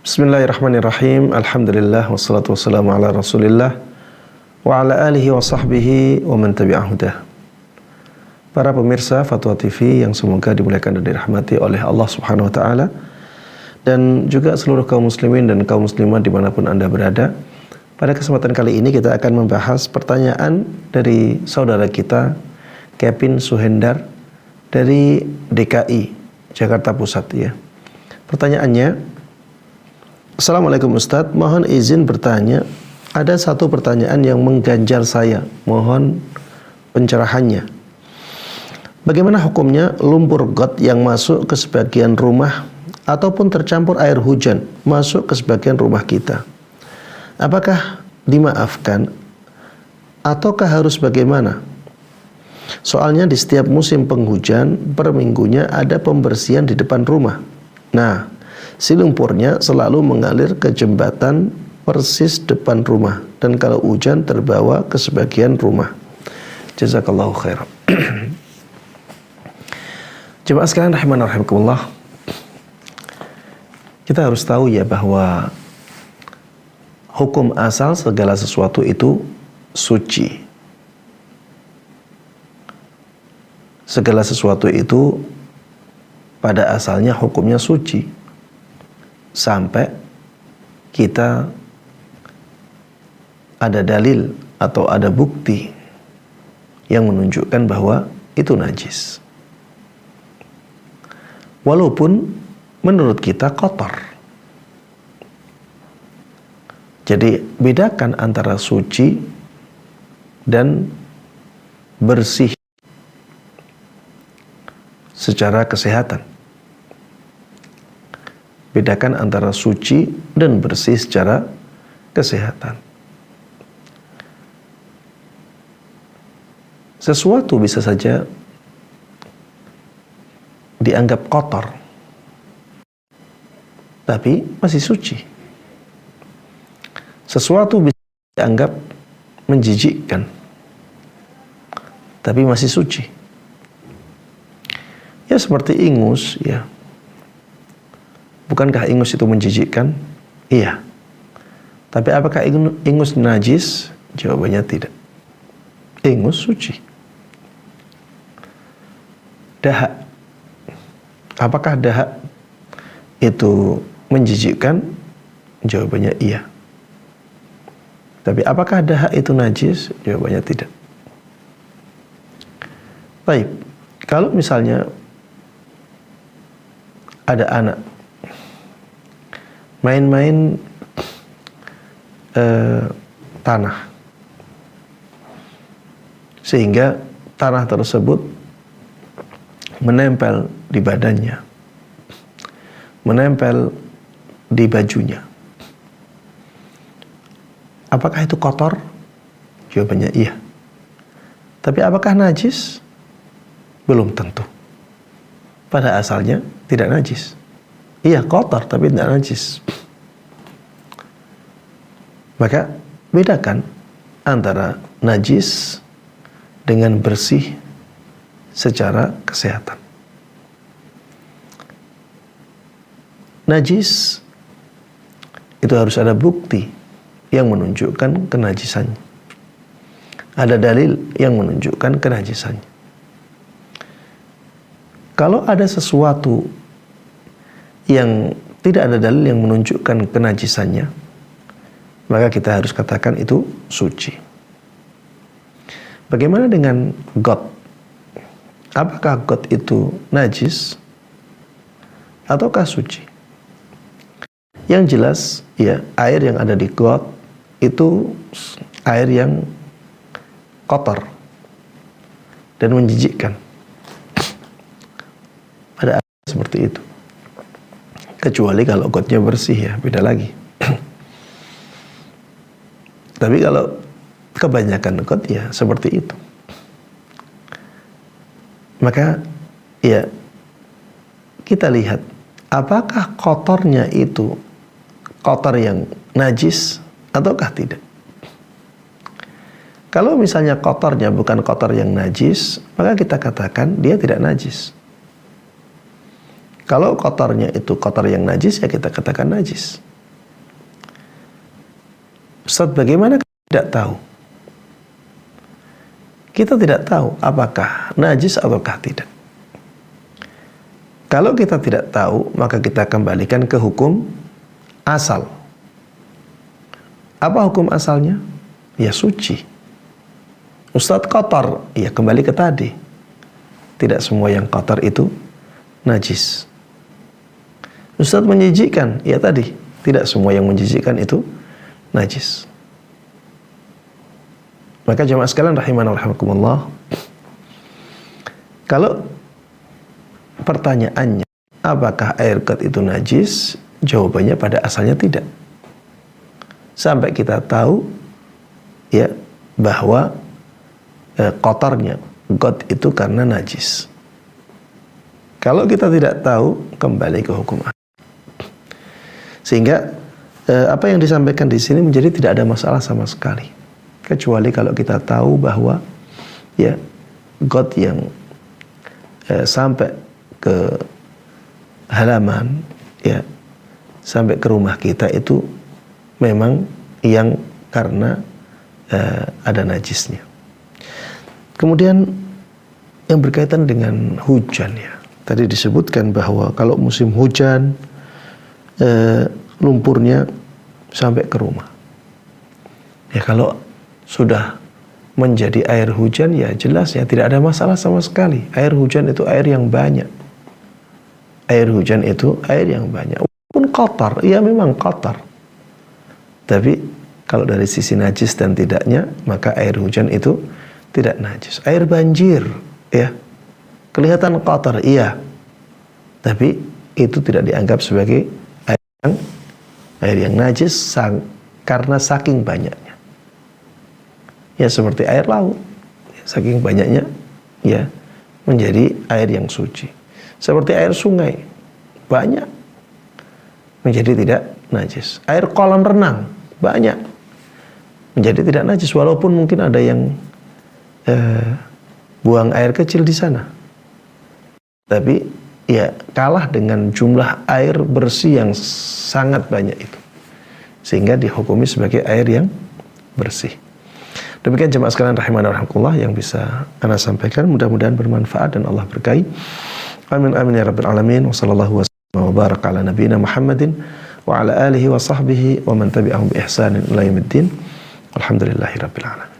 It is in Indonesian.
Bismillahirrahmanirrahim. Alhamdulillah wassalatu wassalamu ala Rasulillah wa ala alihi wa sahbihi wa man tabi'ahudah. Para pemirsa Fatwa TV yang semoga dimuliakan dan dirahmati oleh Allah Subhanahu wa taala, dan juga seluruh kaum muslimin dan kaum muslimat dimanapun Anda berada. Pada kesempatan kali ini kita akan membahas pertanyaan dari saudara kita Kevin Suhendar dari DKI Jakarta Pusat ya. Pertanyaannya, Assalamualaikum Ustadz, mohon izin bertanya, ada satu pertanyaan yang mengganjar saya, mohon pencerahannya. Bagaimana hukumnya lumpur got yang masuk ke sebagian rumah ataupun tercampur air hujan masuk ke sebagian rumah kita? Apakah dimaafkan ataukah harus bagaimana? Soalnya di setiap musim penghujan per minggunya ada pembersihan di depan rumah. Nah, si lumpurnya selalu mengalir ke jembatan persis depan rumah, dan kalau hujan terbawa ke sebagian rumah. Jazakallahu khairan. Jemaah sekalian rahimana rahimakumullah, kita harus tahu ya bahwa hukum asal segala sesuatu itu suci. Segala sesuatu itu pada asalnya hukumnya suci, sampai kita ada dalil atau ada bukti yang menunjukkan bahwa itu najis, walaupun menurut kita kotor. Jadi bedakan antara suci dan bersih secara kesehatan. Bedakan antara suci dan bersih secara kesehatan. Sesuatu bisa saja dianggap kotor, tapi masih suci. Sesuatu bisa dianggap menjijikkan, tapi masih suci. Ya seperti ingus, ya. Bukankah ingus itu menjijikkan? Iya. Tapi apakah ingus najis? Jawabannya tidak. Ingus suci. Dahak. Apakah dahak itu menjijikkan? Jawabannya iya. Tapi apakah dahak itu najis? Jawabannya tidak. Baik. Kalau misalnya ada anak main-main tanah, sehingga tanah tersebut menempel di badannya, menempel di bajunya. Apakah itu kotor? Jawabannya iya. Tapi apakah najis? Belum tentu. Pada asalnya tidak najis. Iya, kotor tapi tidak najis. Maka bedakan antara najis dengan bersih secara kesehatan. Najis itu harus ada bukti yang menunjukkan kenajisannya. Ada dalil yang menunjukkan kenajisannya. Kalau ada sesuatu yang tidak ada dalil yang menunjukkan kenajisannya, maka kita harus katakan itu suci. Bagaimana dengan got? Apakah got itu najis ataukah suci? Yang jelas, ya, air yang ada di got itu air yang kotor dan menjijikkan. Pada air seperti itu. Kecuali kalau gotnya bersih, ya beda lagi. Tapi kalau kebanyakan got, ya seperti itu. Maka ya kita lihat apakah kotornya itu kotor yang najis ataukah tidak. Kalau misalnya kotornya bukan kotor yang najis, maka kita katakan dia tidak najis. Kalau kotornya itu kotor yang najis, ya kita katakan najis. Ustaz, bagaimana kita tidak tahu? Kita tidak tahu apakah najis ataukah tidak. Kalau kita tidak tahu, maka kita kembalikan ke hukum asal. Apa hukum asalnya? Ya suci. Ustadz, kotor, ya kembali ke tadi. Tidak semua yang kotor itu najis. Ustadz, menjijikkan, ya tadi. Tidak semua yang menjijikkan itu najis. Maka jamaah sekalian rahimana rahimakumullah, kalau pertanyaannya apakah air got itu najis, jawabannya pada asalnya tidak. Sampai kita tahu ya bahwa kotornya got itu karena najis. Kalau kita tidak tahu, kembali ke hukum asal. Sehingga apa yang disampaikan di sini menjadi tidak ada masalah sama sekali. Kecuali kalau kita tahu bahwa ya got yang sampai ke halaman, ya sampai ke rumah kita itu memang yang karena ada najisnya. Kemudian yang berkaitan dengan hujan, ya tadi disebutkan bahwa kalau musim hujan lumpurnya sampai ke rumah. Ya kalau sudah menjadi air hujan, ya jelas ya tidak ada masalah sama sekali. Air hujan itu air yang banyak. Air hujan itu air yang banyak. Walaupun kotor, ya memang kotor. Tapi kalau dari sisi najis dan tidaknya, maka air hujan itu tidak najis. Air banjir, ya kelihatan kotor, iya. Tapi itu tidak dianggap sebagai air yang najis karena saking banyaknya. Ya seperti air laut, saking banyaknya ya menjadi air yang suci. Seperti air sungai, banyak menjadi tidak najis. Air kolam renang, banyak menjadi tidak najis, walaupun mungkin ada yang buang air kecil di sana. Tapi ya kalah dengan jumlah air bersih yang sangat banyak itu, sehingga dihukumi sebagai air yang bersih. Demikian jemaah sekalian rahimana rahimakumullah yang bisa ana sampaikan, mudah-mudahan bermanfaat dan Allah berkahi. Amin amin ya rabbal alamin. Wa sallallahu wa baraka ala nabiyina Muhammadin wa ala alihi wa sahbihi wa man tabi'ahum bi ihsanin ila yaumiddin. Alhamdulillahirabbil alamin.